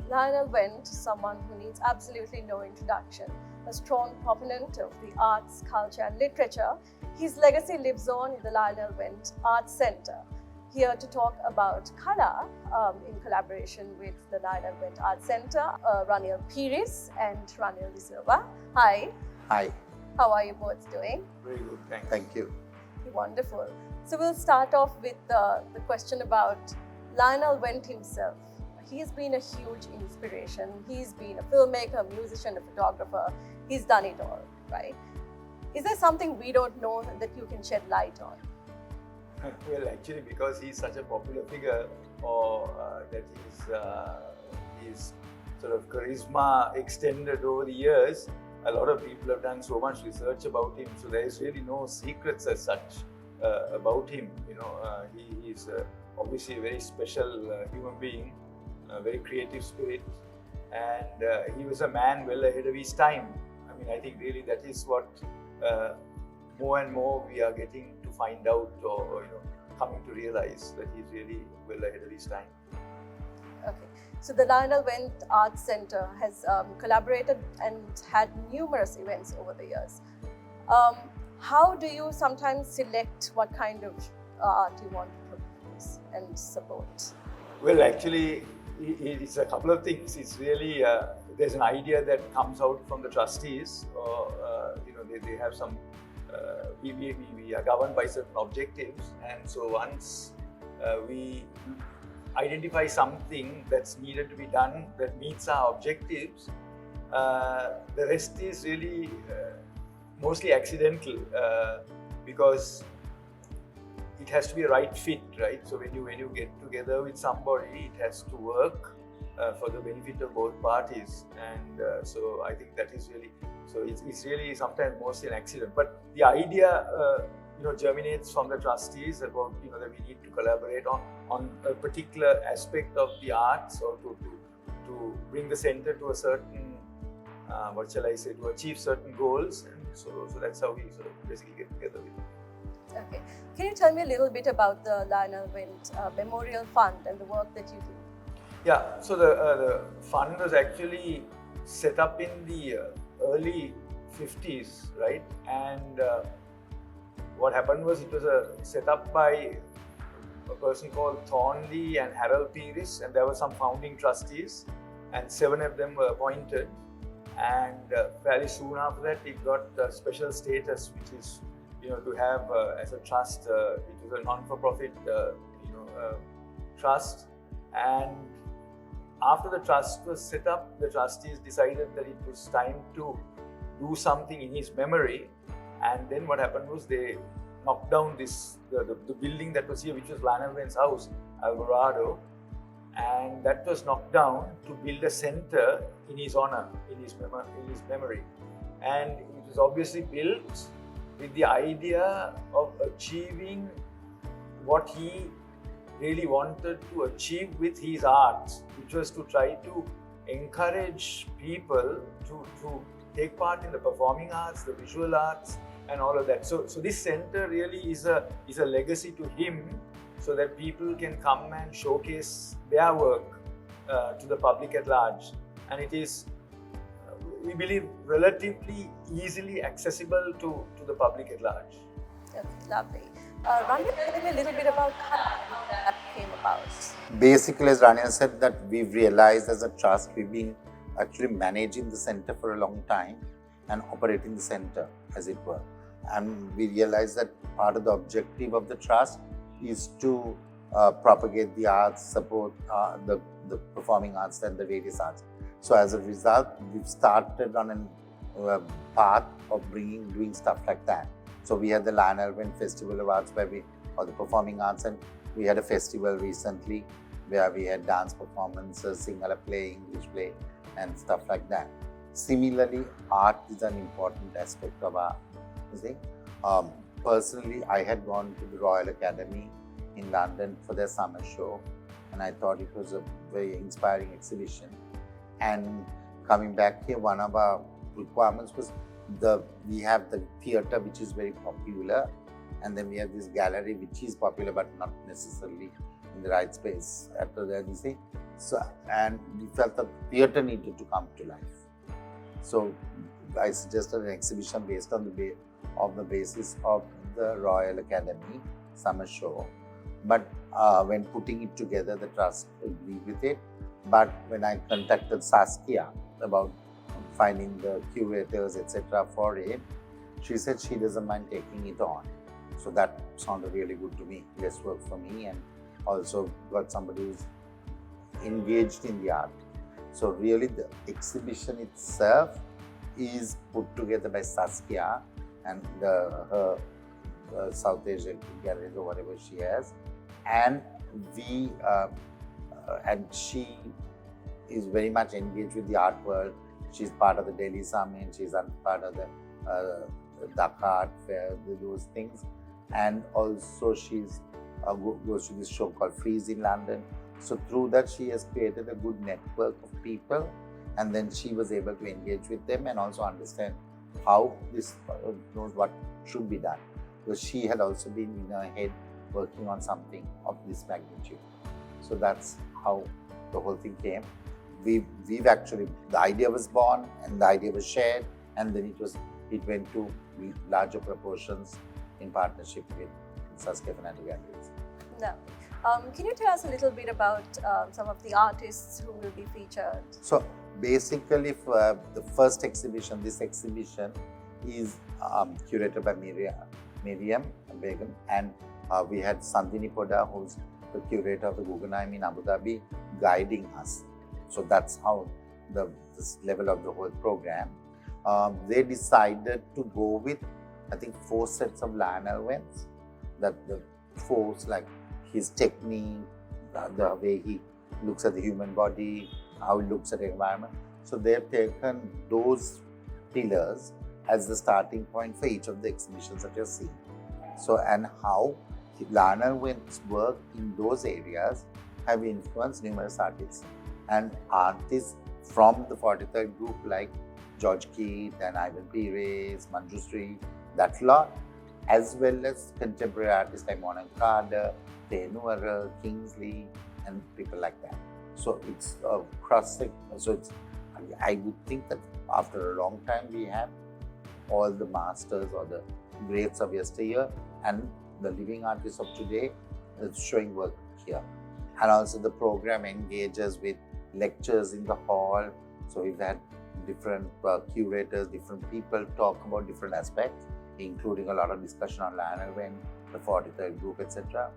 Lionel Wendt, someone who needs absolutely no introduction, a strong proponent of the arts, culture and literature. His legacy lives on in the Lionel Wendt Arts Centre. Here to talk about Kala in collaboration with the Lionel Wendt Arts Centre, Ranil Peiris and Ranil Silva. Hi. Hi. How are you both doing? Very good, thanks. Thank you. Wonderful. So we'll start off with the question about Lionel Wendt himself. He's been a huge inspiration. He's been a filmmaker, musician, a photographer. He's done it all, right? Is there something we don't know that you can shed light on? Well, actually, because he's such a popular figure, or that his sort of charisma extended over the years, a lot of people have done so much research about him. So there is really no secrets as such about him. He is obviously a very special human being, a very creative spirit, and he was a man well ahead of his time. I mean, I think really that is what more and more we are getting to find out, or coming to realize that he's really well ahead of his time. Okay, so the Lionel Wendt Arts Centre has collaborated and had numerous events over the years. How do you sometimes select what kind of art you want to produce and support? Well, actually, it's a couple of things. It's really there's an idea that comes out from the trustees, or they have some. We are governed by certain objectives, and so once we identify something that's needed to be done that meets our objectives, the rest is really mostly accidental, because it has to be a right fit, right? So when you get together with somebody, it has to work for the benefit of both parties, and so I think that is really, so it's really sometimes mostly an accident. But the idea germinates from the trustees about that we need to collaborate on a particular aspect of the arts, or to bring the centre to a certain to achieve certain goals, and so that's how we sort of basically get together with it. Okay, can you tell me a little bit about the Lionel Wendt Memorial Fund and the work that you do? Yeah, so the fund was actually set up in the early 50s, right? And what happened was, it was set up by a person called Thornley and Harold Peiris, and there were some founding trustees, and 7 of them were appointed. And fairly soon after that, it got special status, which is to have as a trust. It was a non-for-profit trust, and after the trust was set up, the trustees decided that it was time to do something in his memory. And then what happened was, they knocked down the building that was here, which was Lionel Wendt's house, Alvarado, and that was knocked down to build a centre in his honour, in his memory. And it was obviously built with the idea of achieving what he really wanted to achieve with his art, which was to try to encourage people to take part in the performing arts, the visual arts, and all of that. So this centre really is a legacy to him, so that people can come and showcase their work to the public at large. And it is, we believe, relatively easily accessible to the public at large. Okay, lovely. Ranil, tell me a little bit about how that came about. Basically, as Ranil said, that we've realized as a trust, we've been actually managing the centre for a long time and operating the centre, as it were. And we realized that part of the objective of the trust is to propagate the arts, support the performing arts and the various arts. So as a result, we've started on a path of doing stuff like that. So we had the Lionel Wendt Festival of Arts, or the performing arts, and we had a festival recently where we had dance performances, Sinhala play, English play, and stuff like that. Similarly, art is an important aspect of art. Personally, I had gone to the Royal Academy in London for their summer show, and I thought it was a very inspiring exhibition. And coming back here, one of our requirements was we have the theatre, which is very popular, and then we have this gallery which is popular but not necessarily in the right space. After that, So, and we felt that theatre needed to come to life. So I suggested an exhibition based on the basis of the Royal Academy summer show. But when putting it together, the trust agreed with it. But when I contacted Saskia about finding the curators, etc. for it, she said she doesn't mind taking it on. So that sounded really good to me. Less work for me, and also got somebody who's engaged in the art. So really the exhibition itself is put together by Saskia and her South Asian galleries or whatever she has, and she is very much engaged with the art world. She's part of the Delhi Summit, she's part of the Dhaka Art Fair, those things, and also she's goes to this show called Freeze in London. So through that, she has created a good network of people, and then she was able to engage with them and also understand how this knows what should be done. Because she had also been in her head working on something of this magnitude. So that's how the whole thing came. We've actually, the idea was born and the idea was shared, and then it went to larger proportions in partnership with Saskia Fernando Galleries. No. Can you tell us a little bit about some of the artists who will be featured? So basically, for the first exhibition, this exhibition is curated by Miriam Begum, and we had Sandini Poda, who's the curator of the Guggenheim in Abu Dhabi, guiding us. So that's how this level of the whole program. They decided to go with, I think, 4 sets of Lionel Wentz, that the force, like his technique, the way he looks at the human body, how he looks at the environment. So they've taken those pillars as the starting point for each of the exhibitions that you're seeing. So, and how Lionel Wentz's work in those areas have influenced numerous artists. And artists from the 43rd group like George Keith and Ivan Peiris, Manjushree, that lot, as well as contemporary artists like Mona Carter, Tenuara, Kingsley, and people like that. So it's a cross-section. So it's, I would think that after a long time we have all the masters or the greats of yesteryear and the living artists of today showing work here. And also the program engages with lectures in the hall. So we've had different curators, different people talk about different aspects, including a lot of discussion on Lionel Wentz, the 43rd group, etc.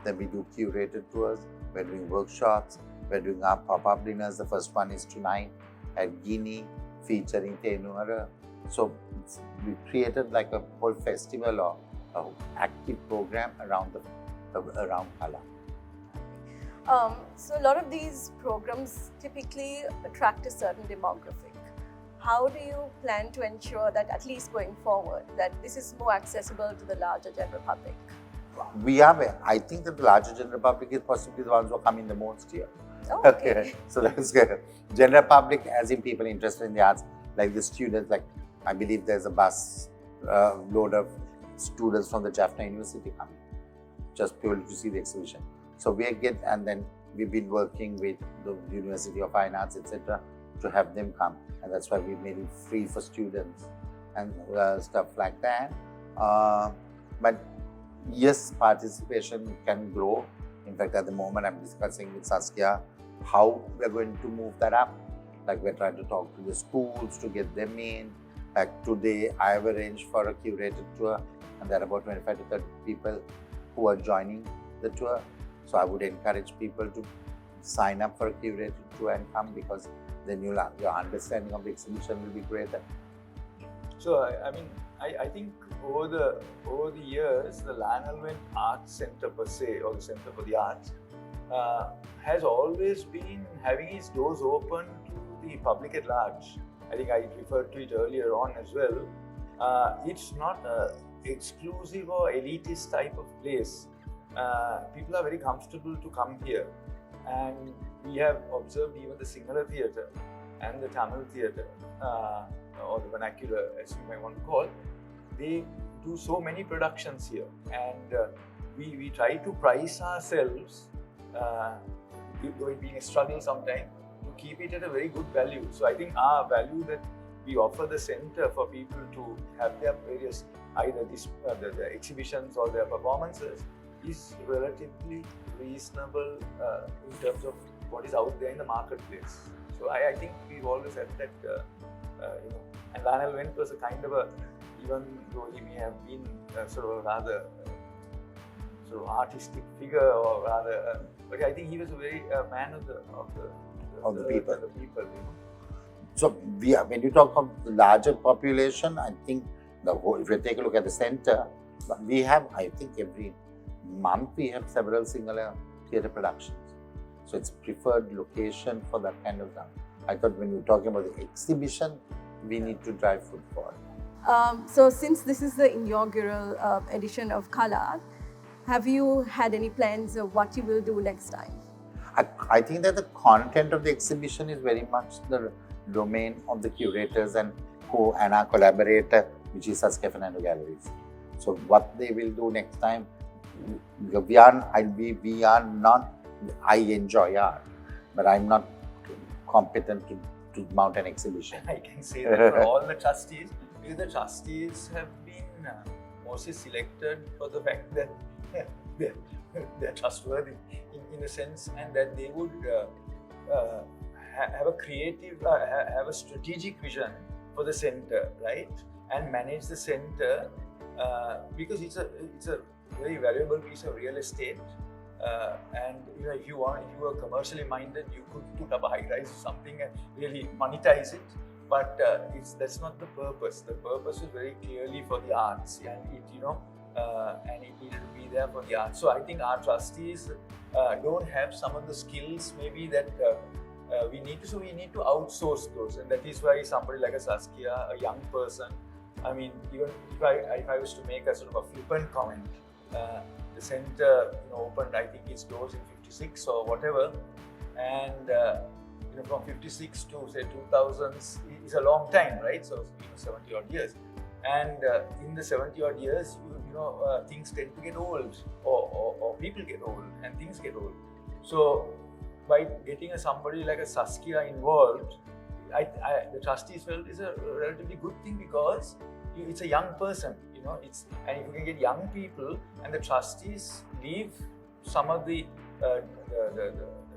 Then we do curated tours, we're doing workshops, we're doing our pop-up dinners. The first one is tonight at Guinea, featuring Tenuara. So we created like a whole festival or active program around Kala. So a lot of these programs typically attract a certain demographic. How do you plan to ensure that, at least going forward, that this is more accessible to the larger general public? I think that the larger general public is possibly the ones who are coming the most here. Oh, okay. So let's get general public, as in people interested in the arts, like the students. Like I believe there's a bus load of students from the Jaffna University coming, just purely to see the exhibition. So and then we've been working with the University of Fine Arts, etc., to have them come, and that's why we made it free for students and stuff like that. But yes, participation can grow. In fact, at the moment, I'm discussing with Saskia how we're going to move that up. Like we're trying to talk to the schools to get them in. Like today, I have arranged for a curated tour, and there are about 25 to 30 people who are joining the tour. So I would encourage people to sign up for a curated tour and come, because then your understanding of the exhibition will be greater. So I think over the years, the Lionel Wentz Arts Center per se, or the Center for the Arts, has always been having its doors open to the public at large. I think I referred to it earlier on as well. It's not an exclusive or elitist type of place. People are very comfortable to come here, and we have observed even the Sinhala theatre and the Tamil theatre, or the vernacular, as you might want to call, they do so many productions here, and we try to price ourselves though it being a struggle sometimes, to keep it at a very good value. So I think our value that we offer the center for people to have their various either the exhibitions or their performances is relatively reasonable in terms of what is out there in the marketplace. So I think we've always had that, and Ranil Wendt was a kind of a, even though he may have been sort of a rather sort of artistic figure or rather, but I think he was a very man of the people. So when you talk of the larger population, I think if you take a look at the center, we have, I think every month we have several singular theatre productions. So it's preferred location for that kind of stuff. I thought when you're talking about the exhibition, we need to drive footfall. So since this is the inaugural edition of Kala, have you had any plans of what you will do next time? I think that the content of the exhibition is very much the domain of the curators and our collaborator, which is Saskia Fernando Galleries. So what they will do next time, we are not, I enjoy art, but I'm not competent to mount an exhibition. I can say that for all the trustees, because the trustees have been mostly selected for the fact that they're trustworthy in a sense, and that they would have a creative, have a strategic vision for the center, right? And manage the center because it's a very valuable piece of real estate. And if you are commercially minded, you could put up a high-rise or something and really monetize it. But that's not the purpose. The purpose is very clearly for the arts, and and it needed to be there for the arts. So I think our trustees don't have some of the skills maybe that we need to. So we need to outsource those, and that is why somebody like a Saskia, a young person. I mean, even if I was to make a sort of a flippant comment, the center opened, I think, its doors in '56 or whatever, and from '56 to say 2000s is a long time, right? So 70 odd years, and in the 70 odd years, things tend to get old, or people get old, and things get old. So by getting somebody like a Saskia involved, the trustees felt is a relatively good thing because it's a young person, and if you can get young people and the trustees leave some of the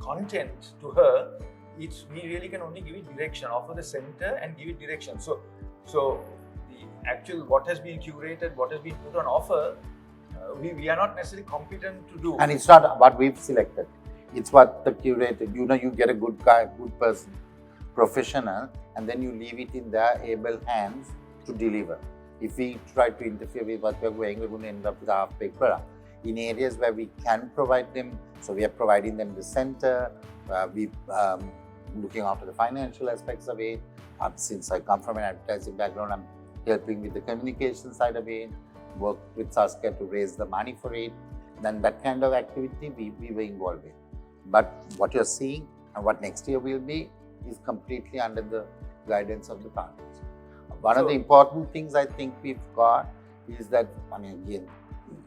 content to her, we really can only give it direction, offer the center and give it direction. So the actual what has been curated, what has been put on offer, we are not necessarily competent to do. And it's not what we've selected. It's what the curator, you get a good guy, good person, professional, and then you leave it in their able hands to deliver. If we try to interfere with what we're going to end up with a half-baked product. In areas where we can provide them, so we are providing them the center, we looking after the financial aspects of it. Since I come from an advertising background, I'm helping with the communication side of it, work with Saskia to raise the money for it. Then that kind of activity we were involved in. But what you're seeing and what next year will be is completely under the guidance of the partners. One of the important things I think we've got is that, again,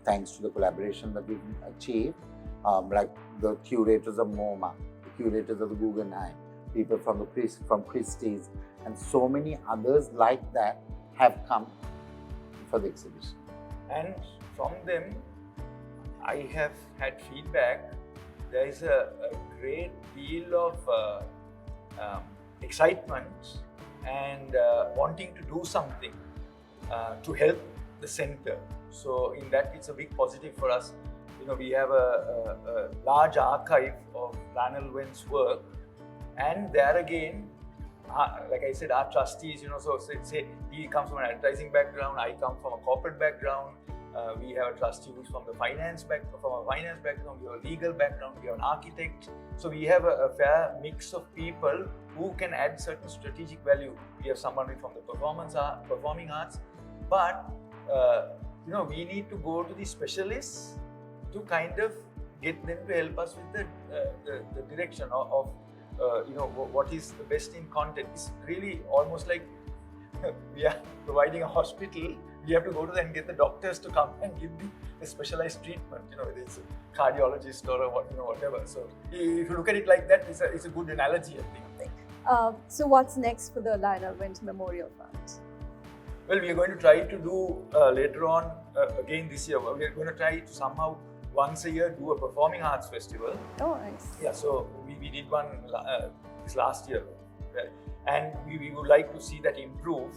thanks to the collaboration that we've achieved, like the curators of MoMA, the curators of the Guggenheim, people from Christie's, and so many others like that have come for the exhibition. And from them, I have had feedback. There is a great deal of excitement and wanting to do something to help the center. So in that, it's a big positive for us. We have a large archive of Ranil Wendt's work, and there again, like I said, our trustees, so say he comes from an advertising background, I come from a corporate background. We have a trustee who's from a finance background, we have a legal background, we have an architect. So we have a fair mix of people who can add certain strategic value. We have somebody from the performing arts, but we need to go to the specialists to kind of get them to help us with the direction of what is the best in content. It's really almost like we are providing a hospital we have to go to them and get the doctors to come and give the specialized treatment. Whether it's a cardiologist or whatever. So if you look at it like that, it's a good analogy, I think. So what's next for the Lionel Wendt Memorial Fund? Well, we are going to try to do later on, again this year, we are going to try to somehow once a year do a performing arts festival. Oh, nice. Yeah, so we did one this last year, and we would like to see that improve.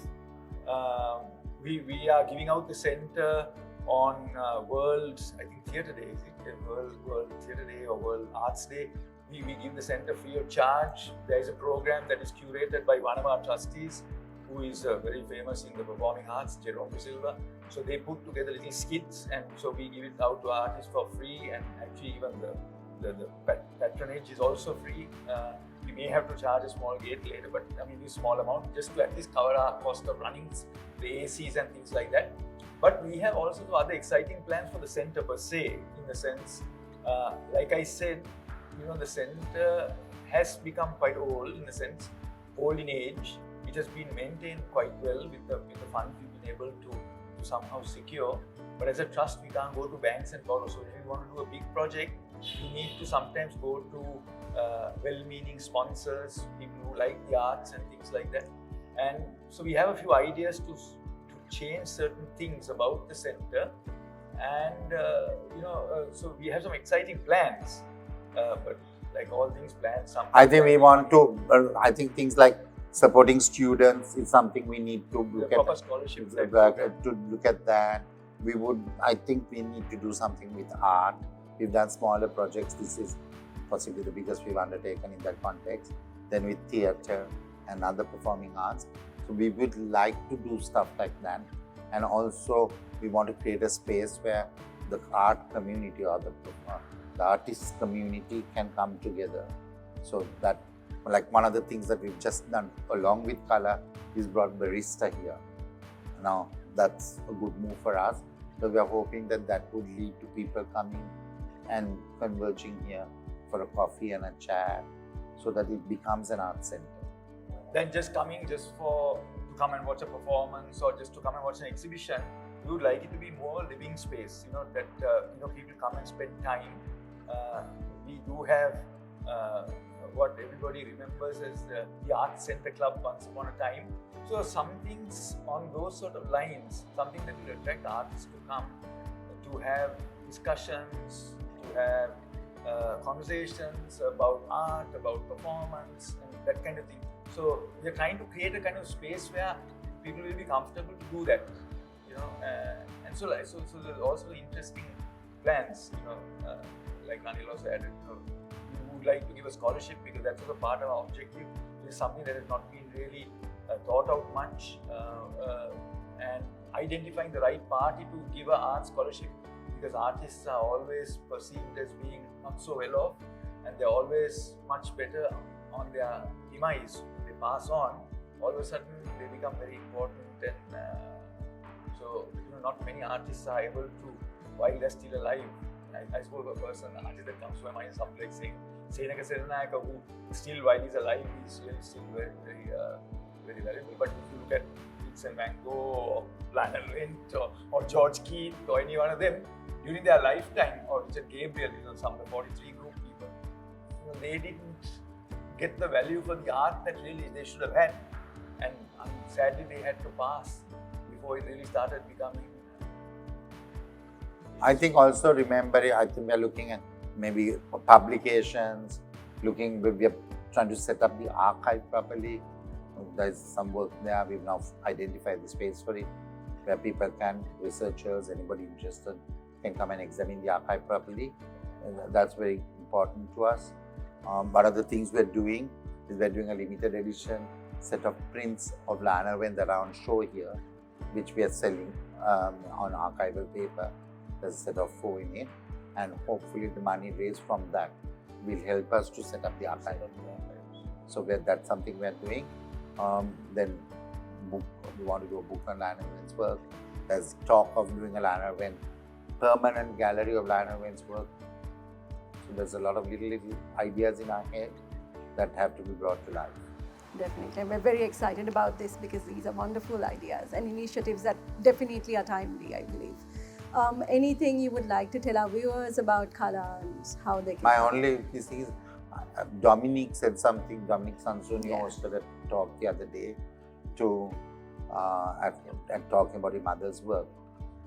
We are giving out the center on World, I think Theatre Day, is it? World Theatre Day or World Arts Day. We give the center free of charge. There is a program that is curated by one of our trustees, who is very famous in the performing arts, Silva. So they put together little skits, and so we give it out to artists for free, and actually even the patronage is also free. We may have to charge a small gate later, but I mean, this small amount just to at least cover our cost of running the ACs and things like that. But we have also other exciting plans for the center per se, in the sense, like I said, the center has become quite old, in the sense, old in age. It has been maintained quite well with the funds we've been able to somehow secure. But as a trust, we can't go to banks and borrow. So if we want to do a big project, we need to sometimes go to well-meaning sponsors, people who like the arts and things like that. And so we have a few ideas to change certain things about the center. And so we have some exciting plans. But like all things planned, I think we want to, I think things like supporting students is something we need to look at. Proper scholarships. To look at that. I think we need to do something with art. We've done smaller projects. This is possibly the biggest we've undertaken in that context. Then with theatre and other performing arts. So we would like to do stuff like that. And also we want to create a space where the art community or the artists community can come together. So that, like one of the things that we've just done along with Kala is brought barista here. Now that's a good move for us. So we are hoping that would lead to people coming and converging here for a coffee and a chat, so that it becomes an art center. Then just coming to come and watch a performance or just to come and watch an exhibition, we would like it to be more living space. That people come and spend time. We do have what everybody remembers as the Art Center Club once upon a time. So some things on those sort of lines, something that will attract artists to come, to have discussions, to have conversations about art, about performance, and that kind of thing. So we are trying to create a kind of space where people will be comfortable to do that, and so there's also interesting plans, like Ranil also added, we would like to give a scholarship because that's also part of our objective. It's something that has not been really thought out much, and identifying the right party to give an art scholarship, because artists are always perceived as being not so well off, and they're always much better on their demise. They pass on, all of a sudden they become very important, and so not many artists are able to, while they're still alive. I suppose an artist that comes to my mind is something like Senaka Serenayaka, who still, while he's alive, he's really still very, very, very valuable. But if you look at Vincent Van Gogh or Lionel Wendt or George Keith or any one of them, during their lifetime, or Richard Gabriel, some of the 43 group people, they didn't get the value for the art that really they should have had, and sadly they had to pass before it really started becoming. I think also remembering, I think we are looking at maybe publications, we are trying to set up the archive properly. There's some work there. We've now identified the space for it, where people can, researchers, anybody interested, can come and examine the archive properly. And that's very important to us. One of the things we're doing is we're doing a limited edition set of prints of Lionel Wendt around show here, which we are selling on archival paper. There's a set of 4 in it, and hopefully the money raised from that will help us to set up the archive. So that's something we're doing. Then we want to do a book on Lionel Wendt's work. There's talk of doing a Lionel Wendt permanent gallery of Lionel Wendt's work. So there's a lot of little ideas in our head that have to be brought to life. Definitely. And we're very excited about this because these are wonderful ideas and initiatives that definitely are timely, I believe. Anything you would like to tell our viewers about Kala and how they can... My only this is Dominic said something. Dominic Sansoni Yeah. hosted a talk the other day to at talking about his mother's work.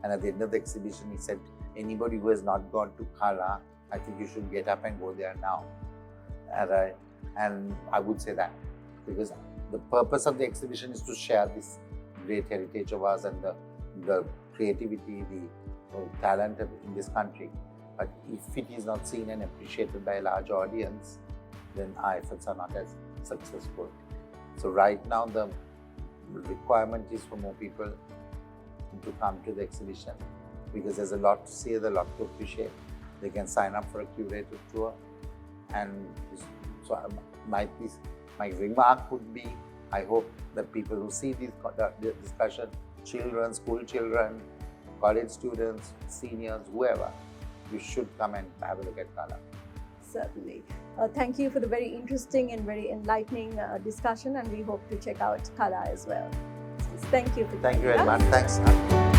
And at the end of the exhibition, he said, anybody who has not gone to Kala, I think you should get up and go there now. And I would say that because the purpose of the exhibition is to share this great heritage of ours and the creativity, the talent in this country. But if it is not seen and appreciated by a large audience, then our efforts are not as successful. So right now the requirement is for more people to come to the exhibition because there's a lot to see, there's a lot to appreciate. They can sign up for a curated tour, and so my remark would be, I hope that people who see this discussion, children, school children, college students, seniors, whoever, you should come and have a look at Kala. Certainly. Thank you for the very interesting and very enlightening discussion, and we hope to check out Kala as well. Thank you. Thank you very much. Thanks.